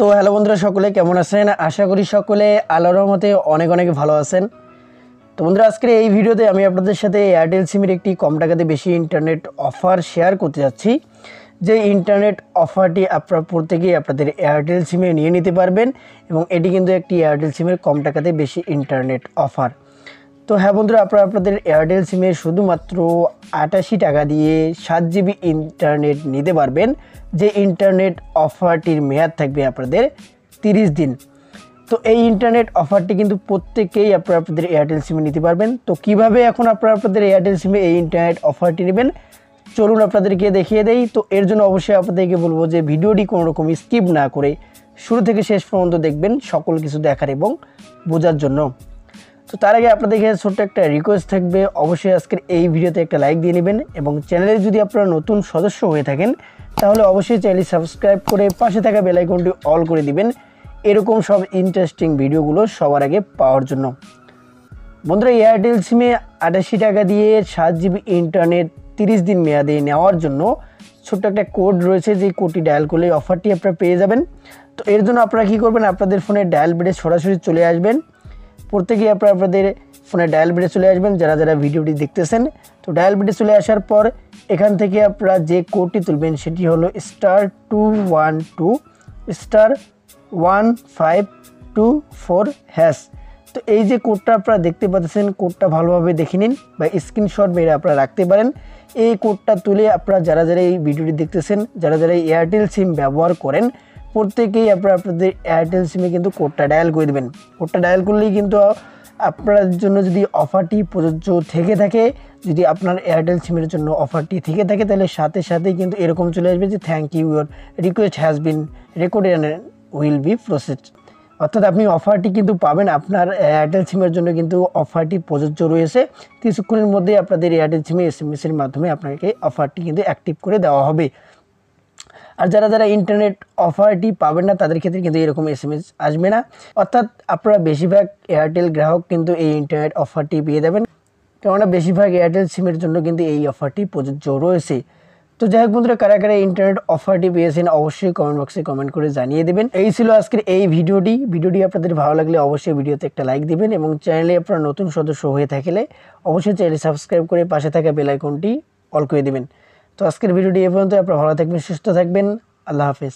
তো হ্যালো বন্ধুরা, সকলে কেমন আছেন? আশা করি সকলে আল্লাহর রহমতে অনেক অনেক ভালো আছেন। তো বন্ধুরা, আজকের এই ভিডিওতে আমি আপনাদের সাথে এয়ারটেল সিমের একটি কম টাকাতে বেশি ইন্টারনেট অফার শেয়ার করতে যাচ্ছি। যে ইন্টারনেট অফারটি আপনারা প্রত্যেকেই আপনাদের এয়ারটেল সিমে নিয়ে নিতে পারবেন এবং এটি কিন্তু একটি এয়ারটেল সিমের কম টাকাতে বেশি ইন্টারনেট অফার। তো হ্যাঁ বন্ধুরা, আপনারা আপনাদের এয়ারটেল সিমে শুধুমাত্র 88 টাকা দিয়ে 7 জিবি ইন্টারনেট নিতে পারবেন। যে ইন্টারনেট অফারটির মেয়াদ থাকবে আপনাদের 30 দিন। তো এই ইন্টারনেট অফারটি কিন্তু প্রত্যেকেই আপনারা আপনাদের এয়ারটেল সিমে নিতে পারবেন। তো কিভাবে এখন আপনারা আপনাদের এয়ারটেল সিমে এই ইন্টারনেট অফারটি নেবেন, চলুন আপনাদেরকে দেখিয়ে দেই। তো এর জন্য অবশ্যই আপনাদেরকে বলবো যে ভিডিওটি কোনো রকম স্কিপ না করে শুরু থেকে শেষ পর্যন্ত দেখবেন, সকল কিছু দেখার এবং বোঝার জন্য। তো তার আগে আপনাদেরকে ছোট্ট একটা রিকোয়েস্ট থাকবে, অবশ্যই আজকের এই ভিডিওতে একটা লাইক দিয়ে নেবেন এবং চ্যানেলে যদি আপনারা নতুন সদস্য হয়ে থাকেন তাহলে অবশ্যই চ্যানেলটি সাবস্ক্রাইব করে পাশে থাকা বেল আইকনটি অল করে দিবেন, এরকম সব ইন্টারেস্টিং ভিডিওগুলো সবার আগে পাওয়ার জন্য। বন্ধুরা, এয়ারটেল সিমে 88 টাকা দিয়ে 7 জিবি ইন্টারনেট 30 দিন মেয়াদে নেওয়ার জন্য ছোট্ট একটা কোড রয়েছে, যে কোডটি ডায়াল করলে অফারটি আপনারা পেয়ে যাবেন। তো এর জন্য আপনারা কী করবেন, আপনাদের ফোনে ডায়াল বেডে সরাসরি চলে আসবেন। প্রত্যেকেই আপনারা আপনাদের ফোনে ডায়াল বেডে চলে আসবেন যারা যারা ভিডিওটি দেখতেছেন। তো ডায়াল বেডে চলে আসার পর এখান থেকে আপনারা যে কোডটি তুলবেন সেটি হলো *212*1524#। তো এই যে কোডটা আপনারা দেখতে পাচ্ছেন, কোডটা ভালোভাবে দেখে নিন বা স্ক্রিনশট মেরে আপনারা রাখতে পারেন। এই কোডটা তুলে আপনারা যারা যারা এই ভিডিওটি দেখতেছেন, যারা যারা এয়ারটেল সিম ব্যবহার করেন, প্রত্যেকেই আপনারা আপনাদের এয়ারটেল সিমে কিন্তু কোডটা ডায়াল করে দেবেন। কোডটা ডায়াল করলেই কিন্তু আপনার জন্য যদি অফারটি প্রযোজ্য থেকে থাকে, যদি আপনার এয়ারটেল সিমের জন্য অফারটি থেকে থাকে, তাহলে সাথে সাথেই কিন্তু এরকম চলে আসবে যে thank you, your request has been recorded and will be processed. অর্থাৎ আপনি অফারটি কিন্তু পাবেন, আপনার এয়ারটেল সিমের জন্য কিন্তু অফারটি প্রযোজ্য রয়েছে। কিছুক্ষণের মধ্যেই আপনাদের এয়ারটেল সিমে SMS-এর মাধ্যমে আপনাকে অফারটি কিন্তু অ্যাক্টিভ করে দেওয়া হবে। আর যারা যারা ইন্টারনেট অফারটি পাবেন না তাদের ক্ষেত্রে কিন্তু এরকম SMS আসবে না। অর্থাৎ আপনারা বেশিরভাগ এয়ারটেল গ্রাহক কিন্তু এই ইন্টারনেট অফারটি পেয়ে যাবেন, কেননা বেশিরভাগ এয়ারটেল সিমের জন্য কিন্তু এই অফারটি প্রযোজ্য রয়েছে। তো যাই হোক বন্ধুরা, কারা কারা ইন্টারনেট অফারটি পেয়েছেন অবশ্যই কমেন্ট বক্সে কমেন্ট করে জানিয়ে দেবেন। এই ছিল আজকের এই ভিডিওটি আপনাদের ভালো লাগলে অবশ্যই ভিডিওতে একটা লাইক দিবেন এবং চ্যানেলে আপনারা নতুন সদস্য হয়ে থাকলে অবশ্যই চ্যানেল সাবস্ক্রাইব করে পাশে থাকা বেল আইকনটি অল করে দেবেন। তো আজকের ভিডিওটি এ পর্যন্ত। আপনারা ভালো থাকবেন, সুস্থ থাকবেন। আল্লাহ হাফেজ।